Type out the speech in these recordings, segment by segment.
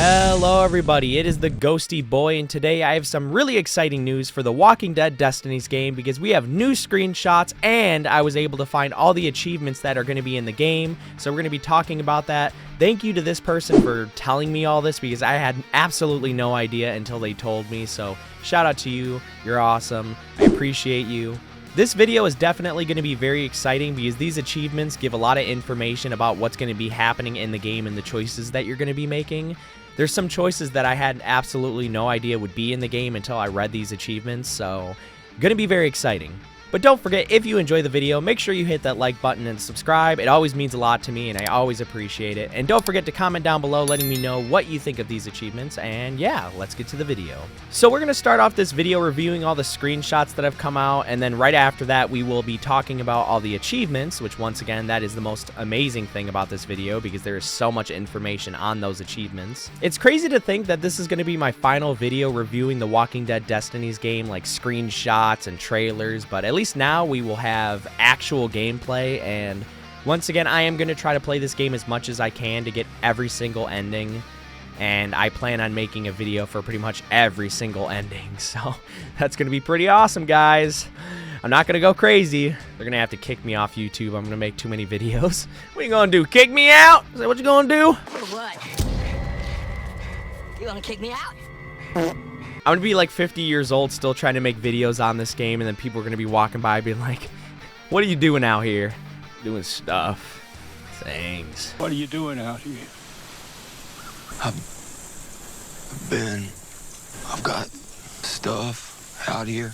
Hello everybody, it is the Ghosty Boy, and today I have some really exciting news for the Walking Dead Destinies game because we have new screenshots and I was able to find all the achievements that are going to be in the game, so we're going to be talking about that. Thank you to this person for telling me all this because I had absolutely no idea until they told me, so shout out to you, you're awesome, I appreciate you. This video is definitely going to be very exciting because these achievements give a lot of information about what's going to be happening in the game and the choices that you're going to be making. There's some choices that I had absolutely no idea would be in the game until I read these achievements, so going to be very exciting. But don't forget, if you enjoy the video, make sure you hit that like button and subscribe. It always means a lot to me and I always appreciate it. And don't forget to comment down below letting me know what you think of these achievements. And yeah, let's get to the video. So we're going to start off this video reviewing all the screenshots that have come out. And then right after that, we will be talking about all the achievements, which once again, that is the most amazing thing about this video because there is so much information on those achievements. It's crazy to think that this is going to be my final video reviewing the Walking Dead Destinies game, like screenshots and trailers, but at least now we will have actual gameplay. And once again, I am going to try to play this game as much as I can to get every single ending, and I plan on making a video for pretty much every single ending, so that's going to be pretty awesome, guys. I'm not going to go crazy. They're going to have to kick me off YouTube. I'm going to make too many videos. What are you going to do, kick me out? Is that what you're going to do? For what? You want to kick me out? I'm gonna be like 50 years old still trying to make videos on this game, and then people are gonna be walking by being like, what are you doing out here? Doing stuff. Things. What are you doing out here? I've got stuff out here.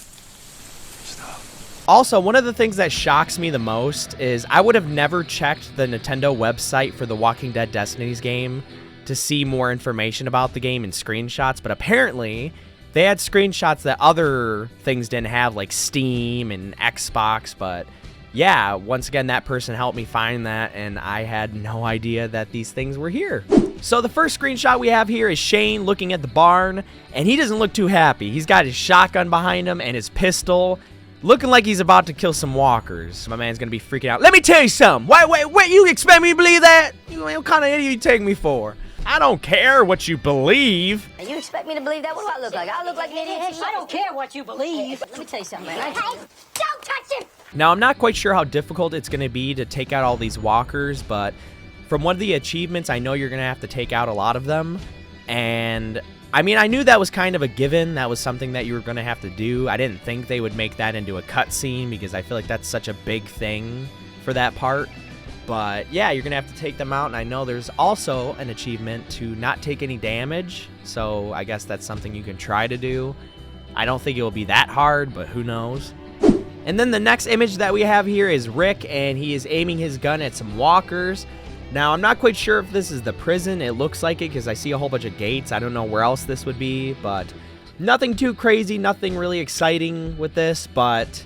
Also, one of the things that shocks me the most is I would have never checked the Nintendo website for the Walking Dead Destinies game to see more information about the game and screenshots, but apparently they had screenshots that other things didn't have, like Steam and Xbox. But yeah, once again, that person helped me find that, and I had no idea that these things were here. So the first screenshot we have here is Shane looking at the barn, and he doesn't look too happy. He's got his shotgun behind him and his pistol, looking like he's about to kill some walkers. My man's gonna be freaking out. Let me tell you something. Wait, you expect me to believe that? What kind of idiot you take me for? I don't care what you believe. You expect me to believe that? What do I look like? I look like an idiot. I don't care what you believe. Let me tell you something, man. Hey, don't touch him! Now, I'm not quite sure how difficult it's going to be to take out all these walkers, but from one of the achievements, I know you're going to have to take out a lot of them. And, I mean, I knew that was kind of a given. That was something that you were going to have to do. I didn't think they would make that into a cutscene because I feel like that's such a big thing for that part. But yeah, you're going to have to take them out, and I know there's also an achievement to not take any damage, so I guess that's something you can try to do. I don't think it will be that hard, but who knows. And then the next image that we have here is Rick, and he is aiming his gun at some walkers. Now, I'm not quite sure if this is the prison. It looks like it because I see a whole bunch of gates. I don't know where else this would be, but nothing too crazy, nothing really exciting with this, but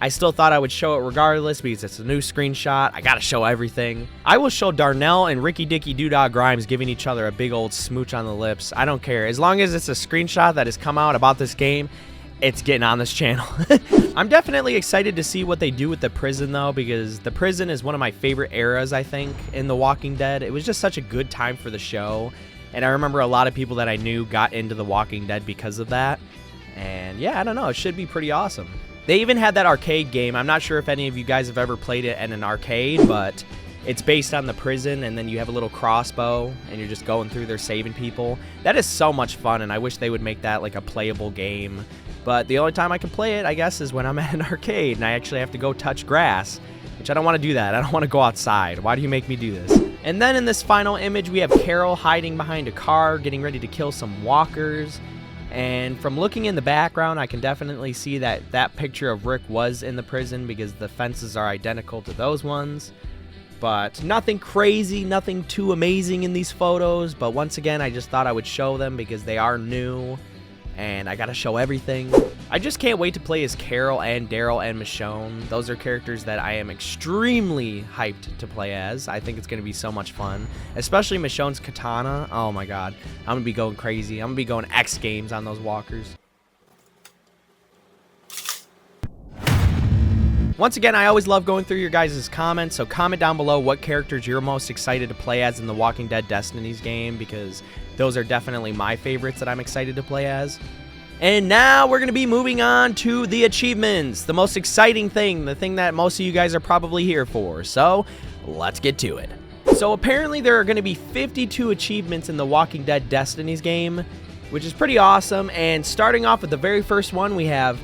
I still thought I would show it regardless because it's a new screenshot. I gotta show everything. I will show Darnell and Ricky Dicky Doodah Grimes giving each other a big old smooch on the lips. I don't care. As long as it's a screenshot that has come out about this game, it's getting on this channel. I'm definitely excited to see what they do with the prison though, because the prison is one of my favorite eras, I think, in The Walking Dead. It was just such a good time for the show. And I remember a lot of people that I knew got into The Walking Dead because of that. And yeah, I don't know. It should be pretty awesome. They even had that arcade game. I'm not sure if any of you guys have ever played it in an arcade, but it's based on the prison, and then you have a little crossbow, and you're just going through there saving people. That is so much fun, and I wish they would make that like a playable game. But the only time I can play it, I guess, is when I'm at an arcade, and I actually have to go touch grass, which I don't want to do that. I don't want to go outside. Why do you make me do this? And then in this final image, we have Carol hiding behind a car, getting ready to kill some walkers. And from looking in the background, I can definitely see that that picture of Rick was in the prison because the fences are identical to those ones. But nothing crazy, nothing too amazing in these photos. But once again, I just thought I would show them because they are new. And I gotta show everything. I just can't wait to play as Carol and Daryl and Michonne. Those are characters that I am extremely hyped to play as. I think it's gonna be so much fun. Especially Michonne's katana. Oh my god. I'm gonna be going crazy. I'm gonna be going X Games on those walkers. Once again, I always love going through your guys' comments, so comment down below what characters you're most excited to play as in the Walking Dead Destinies game, because those are definitely my favorites that I'm excited to play as. And now we're going to be moving on to the achievements, the most exciting thing, the thing that most of you guys are probably here for. So let's get to it. So apparently there are going to be 52 achievements in the Walking Dead Destinies game, which is pretty awesome. And starting off with the very first one, we have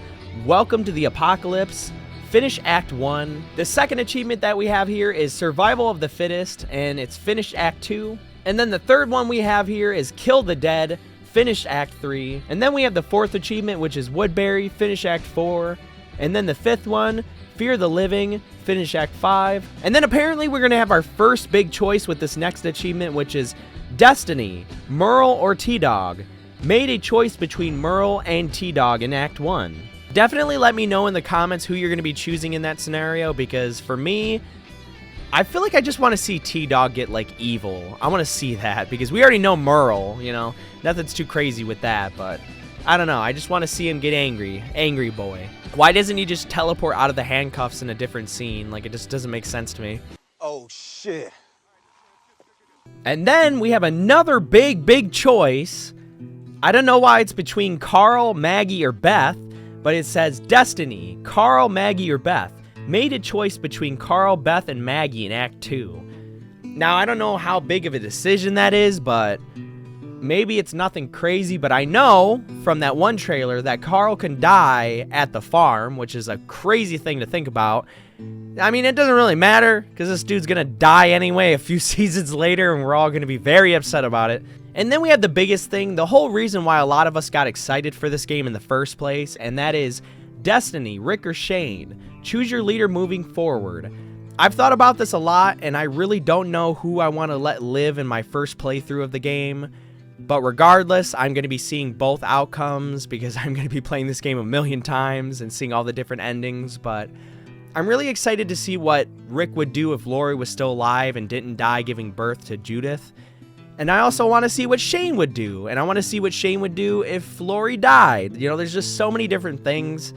Welcome to the Apocalypse, finish Act 1. The second achievement that we have here is Survival of the Fittest, and it's finish Act 2. And then the third one we have here is Kill the Dead, finish Act 3. And then we have the fourth achievement, which is Woodbury, finish Act 4. And then the fifth one, Fear the Living, finish Act 5. And then apparently we're going to have our first big choice with this next achievement, which is Destiny, Merle or T-Dog. Made a choice between Merle and T-Dog in Act 1. Definitely let me know in the comments who you're going to be choosing in that scenario, because for me, I feel like I just want to see T-Dog get, like, evil. I want to see that, because we already know Merle, you know. Nothing's too crazy with that, but I don't know. I just want to see him get angry. Angry boy. Why doesn't he just teleport out of the handcuffs in a different scene? Like, it just doesn't make sense to me. Oh, shit. And then we have another big choice. I don't know why it's between Carl, Maggie, or Beth, but it says Destiny, Carl, Maggie, or Beth. Made a choice between Carl, Beth, and Maggie in Act 2. Now, I don't know how big of a decision that is, but maybe it's nothing crazy, but I know from that one trailer that Carl can die at the farm, which is a crazy thing to think about. I mean, it doesn't really matter, because this dude's gonna die anyway a few seasons later, and we're all gonna be very upset about it. And then we have the biggest thing, the whole reason why a lot of us got excited for this game in the first place, and that is Destiny, Rick or Shane. Choose your leader moving forward. I've thought about this a lot, and I really don't know who I want to let live in my first playthrough of the game. But regardless, I'm going to be seeing both outcomes, because I'm going to be playing this game a million times and seeing all the different endings. But I'm really excited to see what Rick would do if Lori was still alive and didn't die giving birth to Judith. And I also want to see what Shane would do. And I want to see what Shane would do if Lori died. You know, there's just so many different things.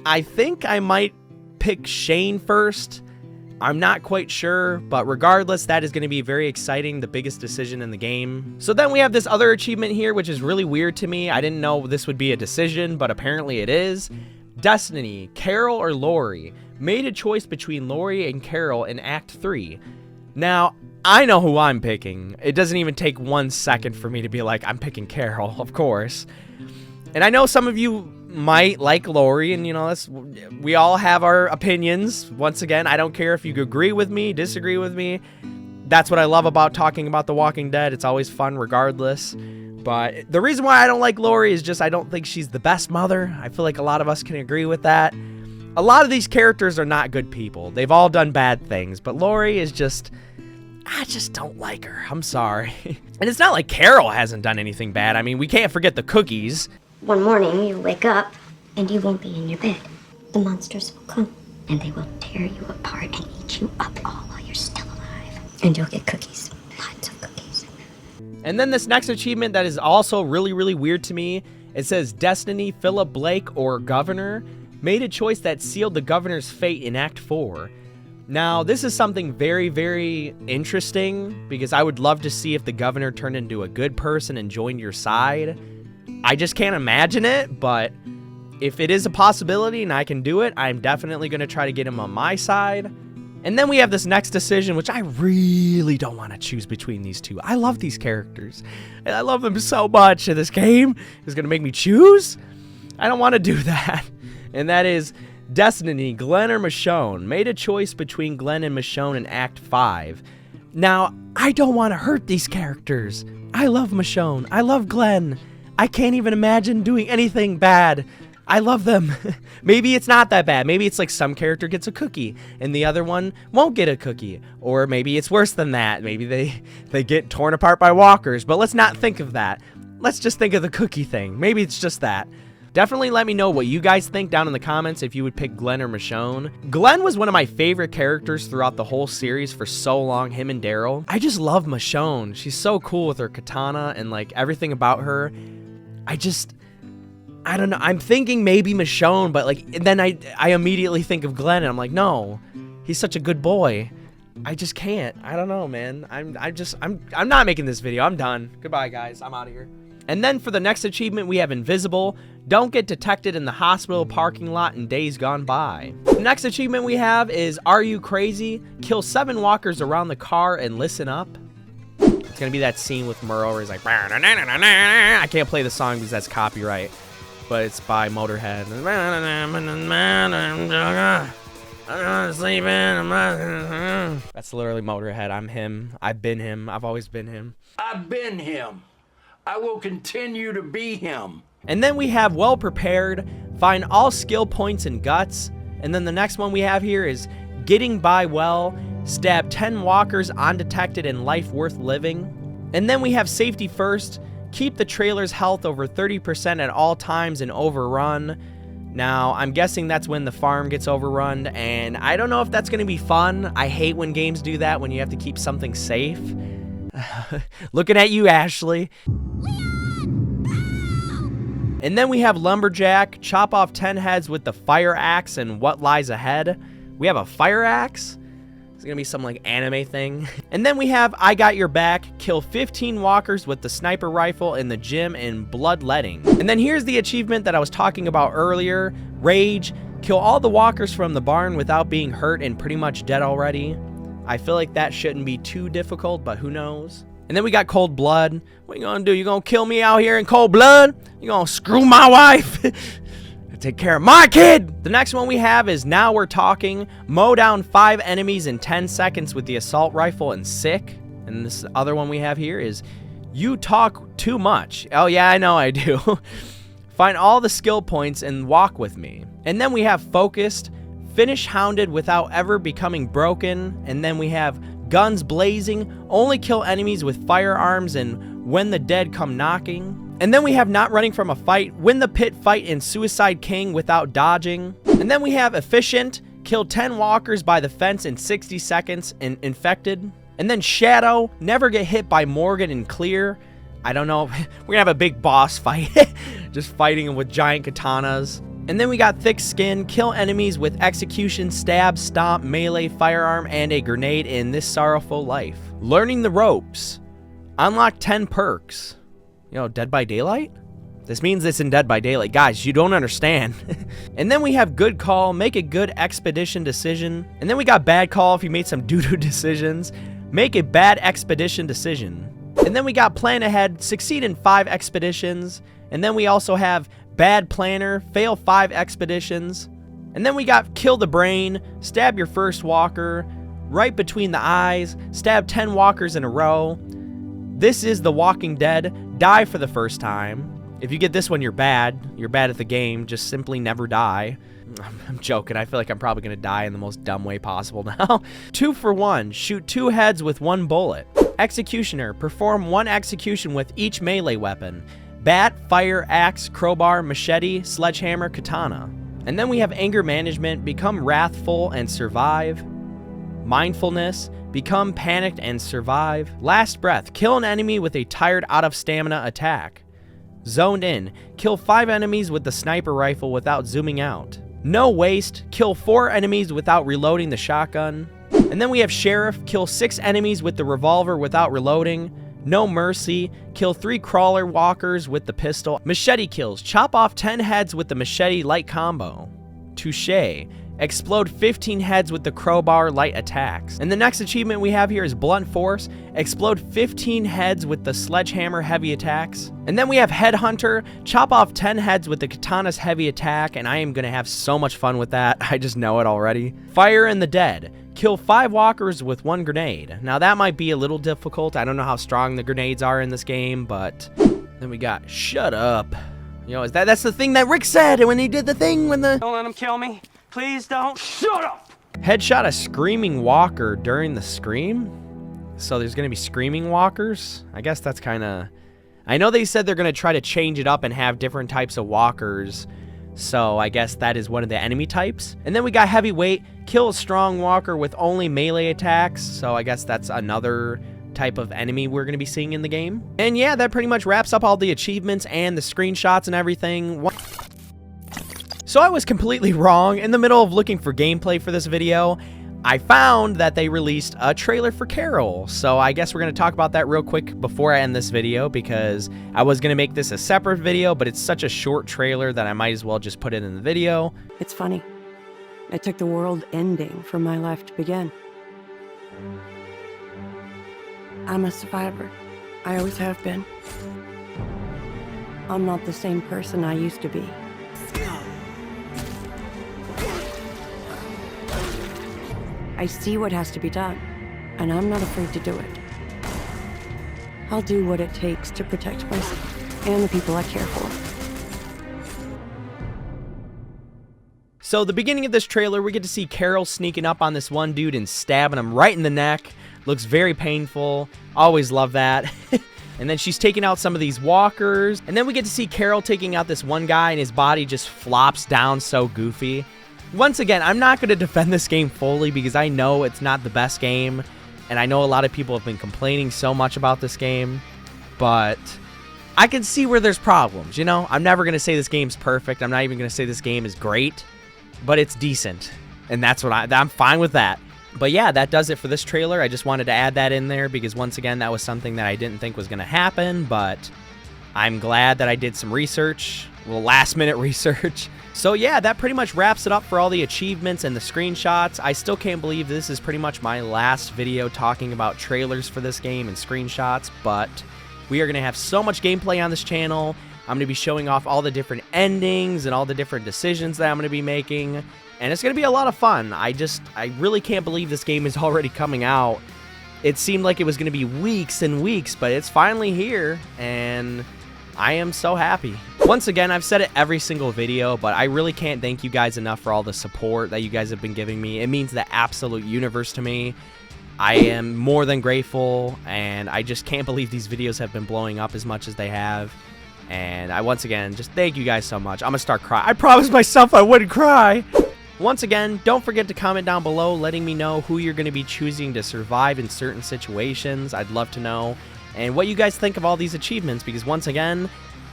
I think I might pick Shane first. I'm not quite sure, but regardless, that is going to be very exciting, the biggest decision in the game. So then we have this other achievement here, which is really weird to me. I didn't know this would be a decision, but apparently it is. Destiny, Carol or Lori. Made a choice between Lori and Carol in Act 3. Now, I know who I'm picking. It doesn't even take 1 second for me to be like, I'm picking Carol, of course. And I know some of you might like Lori, and you know, we all have our opinions. Once again, I don't care if you agree with me, disagree with me. That's what I love about talking about The Walking Dead. It's always fun regardless. But the reason why I don't like Lori is just I don't think she's the best mother. I feel like a lot of us can agree with that. A lot of these characters are not good people. They've all done bad things, but Lori is just, I just don't like her. I'm sorry. And it's not like Carol hasn't done anything bad. I mean, we can't forget the cookies. One morning, you'll wake up, and you won't be in your bed. The monsters will come, and they will tear you apart and eat you up all while you're still alive. And you'll get cookies. Lots of cookies. And then this next achievement that is also really weird to me, it says Destiny, Philip Blake, or Governor. Made a choice that sealed the Governor's fate in Act 4. Now, this is something very interesting, because I would love to see if the Governor turned into a good person and joined your side. I just can't imagine it, but if it is a possibility and I can do it, I'm definitely going to try to get him on my side. And then we have this next decision, which I really don't want to choose between these two. I love these characters, and I love them so much, and this game is going to make me choose? I don't want to do that. And that is Destiny, Glenn or Michonne. Made a choice between Glenn and Michonne in Act 5. Now, I don't want to hurt these characters. I love Michonne. I love Glenn. I can't even imagine doing anything bad. I love them. Maybe it's not that bad. Maybe it's like some character gets a cookie and the other one won't get a cookie. Or maybe it's worse than that. Maybe they get torn apart by walkers. But let's not think of that. Let's just think of the cookie thing. Maybe it's just that. Definitely let me know what you guys think down in the comments if you would pick Glenn or Michonne. Glenn was one of my favorite characters throughout the whole series for so long, him and Daryl. I just love Michonne. She's so cool with her katana and like everything about her. I don't know. I'm thinking maybe Michonne, but like, and then I immediately think of Glenn and I'm like, no, he's such a good boy. I just can't. I don't know, man. I'm not making this video. I'm done. Goodbye, guys. I'm out of here. And then for the next achievement, we have Invisible. Don't get detected in the hospital parking lot in days gone by. The next achievement we have is Are You Crazy? Kill 7 walkers around the car and listen up. It's gonna be that scene with Merle where he's like, I can't play the song because that's copyright, but it's by Motorhead. That's literally Motorhead. I'm him. I've been him. I've always been him. I've been him. I will continue to be him. And then we have Well Prepared, find all skill points and guts. And then the next one we have here is Getting By Well, stab 10 walkers undetected and life worth living. And then we have Safety First, keep the trailer's health over 30% at all times and overrun. Now, I'm guessing that's when the farm gets overrun, and I don't know if that's going to be fun. I hate when games do that, when you have to keep something safe. Looking at you, Ashley. And then we have Lumberjack, chop off 10 heads with the fire axe and what lies ahead. We have a fire axe? It's gonna be some like anime thing. And then we have I Got Your Back, kill 15 walkers with the sniper rifle in the gym and bloodletting. And then here's the achievement that I was talking about earlier, Rage, kill all the walkers from the barn without being hurt and pretty much dead already. I feel like that shouldn't be too difficult, but who knows? And then we got Cold Blood. What you gonna do? You gonna kill me out here in cold blood? You gonna screw my wife? Take care of my kid! The next one we have is Now We're Talking. Mow down 5 enemies in 10 seconds with the assault rifle and sick. And this other one we have here is You Talk Too Much. Oh yeah, I know I do. Find all the skill points and walk with me. And then we have Focused. Finish Hounded without ever becoming broken. And then we have Guns Blazing. Only kill enemies with firearms and When the Dead Come Knocking. And then we have Not Running from a Fight, win the pit fight in Suicide King without dodging. And then we have Efficient, kill 10 walkers by the fence in 60 seconds and Infected. And then Shadow, never get hit by Morgan and Clear. I don't know, we're gonna have a big boss fight, just fighting with giant katanas. And then we got Thick Skin, kill enemies with execution, stab, stomp, melee, firearm, and a grenade in This Sorrowful Life. Learning the Ropes, unlock 10 perks. You know, Dead by Daylight? This means it's in Dead by Daylight. Guys, you don't understand. And then we have Good Call, make a good expedition decision. And then we got Bad Call if you made some doo-doo decisions. Make a bad expedition decision. And then we got Plan Ahead, succeed in 5 expeditions. And then we also have Bad Planner, fail 5 expeditions. And then we got Kill the Brain, stab your first walker, right between the eyes, stab 10 walkers in a row. This is The Walking Dead, die for the first time. If you get this one, you're bad. You're bad at the game. Just simply never die. I'm joking. I feel like I'm probably going to die in the most dumb way possible now. 2 for 1. Shoot 2 heads with 1 bullet. Executioner. Perform 1 execution with each melee weapon. Bat, fire, axe, crowbar, machete, sledgehammer, katana. And then we have Anger Management. Become wrathful and survive. Mindfulness. Become panicked and survive. Last Breath. Kill an enemy with a tired out of stamina attack. Zoned In. Kill 5 enemies with the sniper rifle without zooming out. No Waste. Kill 4 enemies without reloading the shotgun. And then we have Sheriff. Kill 6 enemies with the revolver without reloading. No Mercy. Kill 3 crawler walkers with the pistol. Machete Kills. Chop off 10 heads with the machete light combo. Touche. Explode 15 heads with the crowbar light attacks. And the next achievement we have here is Blunt Force. Explode 15 heads with the sledgehammer heavy attacks. And then we have Headhunter. Chop off 10 heads with the katana's heavy attack, and I am going to have so much fun with that. I just know it already. Fire in the Dead. Kill 5 walkers with 1 grenade. Now that might be a little difficult. I don't know how strong the grenades are in this game, but then we got Shut Up. You know, that's the thing that Rick said when he did the thing when the... Don't let him kill me. Please don't. Shut up! Headshot a screaming walker during the scream? So there's going to be screaming walkers? I guess that's kind of... I know they said they're going to try to change it up and have different types of walkers. So I guess that is one of the enemy types. And then we got Heavyweight. Kill a strong walker with only melee attacks. So I guess that's another type of enemy we're going to be seeing in the game. And yeah, that pretty much wraps up all the achievements and the screenshots and everything. So I was completely wrong. In the middle of looking for gameplay for this video, I found that they released a trailer for Carol. So I guess we're going to talk about that real quick before I end this video, because I was going to make this a separate video, but it's such a short trailer that I might as well just put it in the video. It's funny. It took the world ending for my life to begin. I'm a survivor. I always have been. I'm not the same person I used to be. I see what has to be done, and I'm not afraid to do it. I'll do what it takes to protect myself and the people I care for. So the beginning of this trailer, we get to see Carol sneaking up on this one dude and stabbing him right in the neck. Looks very painful. Always love that. And then she's taking out some of these walkers. And then we get to see Carol taking out this one guy, and his body just flops down so goofy. Once again, I'm not going to defend this game fully because I know it's not the best game. And I know a lot of people have been complaining so much about this game. But I can see where there's problems, you know? I'm never going to say this game's perfect. I'm not even going to say this game is great. But it's decent. And that's what I'm fine with that. But yeah, that does it for this trailer. I just wanted to add that in there because once again, that was something that I didn't think was going to happen, but I'm glad that I did some research, well, last minute research. So yeah, that pretty much wraps it up for all the achievements and the screenshots. I still can't believe this is pretty much my last video talking about trailers for this game and screenshots, but we are going to have so much gameplay on this channel. I'm going to be showing off all the different endings and all the different decisions that I'm going to be making. And it's going to be a lot of fun. I really can't believe this game is already coming out. It seemed like it was going to be weeks and weeks, but it's finally here, and I am so happy. Once again, I've said it every single video, but I really can't thank you guys enough for all the support that you guys have been giving me. It means the absolute universe to me. I am more than grateful, and I just can't believe these videos have been blowing up as much as they have. And I, once again, just thank you guys so much. I'm going to start crying. I promised myself I wouldn't cry. Once again, don't forget to comment down below letting me know who you're going to be choosing to survive in certain situations. I'd love to know. And what you guys think of all these achievements, because once again,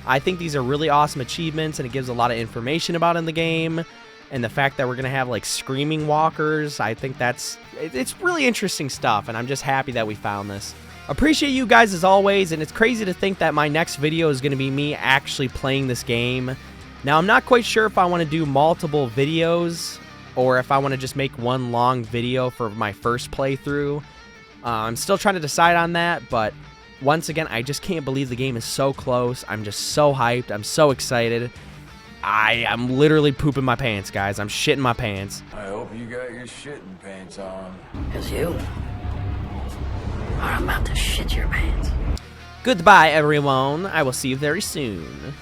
I think these are really awesome achievements, and it gives a lot of information about in the game. And the fact that we're going to have like screaming walkers, I think it's really interesting stuff, and I'm just happy that we found this. Appreciate you guys as always, and it's crazy to think that my next video is going to be me actually playing this game. Now, I'm not quite sure if I want to do multiple videos or if I want to just make one long video for my first playthrough. I'm still trying to decide on that, but once again, I just can't believe the game is so close. I'm just so hyped. I'm so excited. I'm literally pooping my pants, guys. I'm shitting my pants. I hope you got your shitting pants on. It's you. Or I'm about to shit your pants. Goodbye, everyone. I will see you very soon.